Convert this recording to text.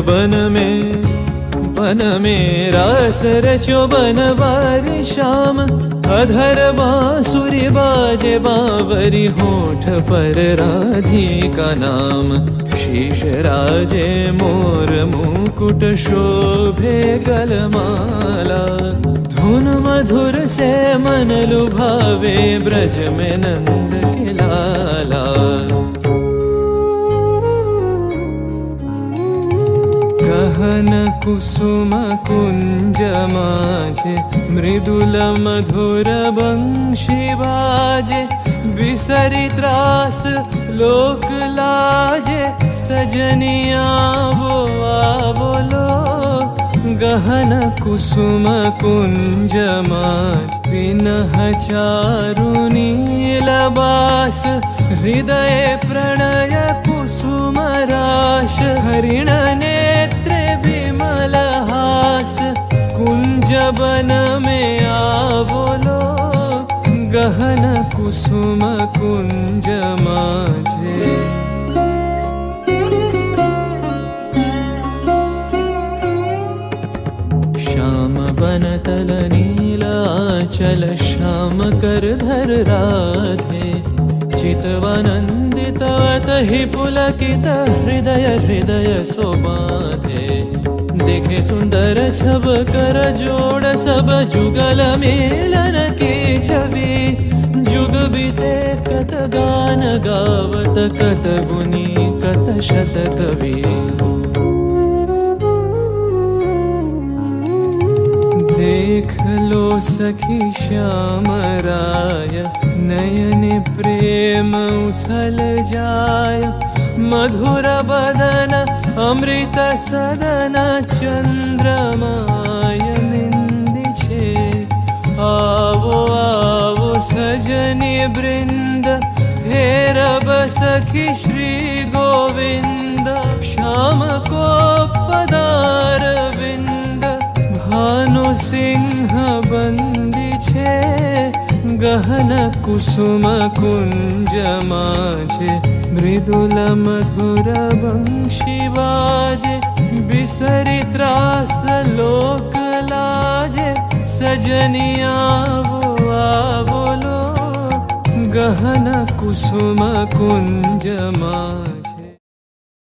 बन में रास रचो बनवारी श्याम। अधर बांसुरी बाजे बावरी होठ पर राधिका नाम। शीश राजे मोर मुकुट शोभे गलमाला। धुन मधुर से मन लुभावे ब्रज में नंद के लाला। गहन कुसुम कुंज माझे मृदुल मधुर बंशी बाजे। बिसरी त्रास लोक लाजे सजनिया वो आवोलो। गहन कुसुम कुंज माझ पिनह चारु नीलबास। हृदय प्रणय कुसुम राश। हरिण नेत्रे विमल हास। कुंज बन में आवोलो। गहन कुसुम कुंज माझे। श्याम बन तल नीलाचल श्याम कर धर राधे। चितवानंदित तहि पुलकित हृदय हृदय सोबाधे। देखे सुंदर छब कर जोड़ सब जुगल मेलन की छवि। जुग बीते कत गान गावत कत गुनी कत शत कवि। देख लो सखी श्याम राय नयन प्रेम उथल जाय। मधुर बदन अमृत सदन चंद्रमाय निंदी छे। आवो आवो सजनी वृंद हेरब सखी श्री गोविंद। श्याम को पदार विंद भानु सिंह बंदी छे। गहन कुसुम कुंज माझे मृदुल मधुर बंशी बाजे। बिसरी त्रास लोक लाजे सजनिया वो आवोलो। गहन कुसुम कुंज माझे।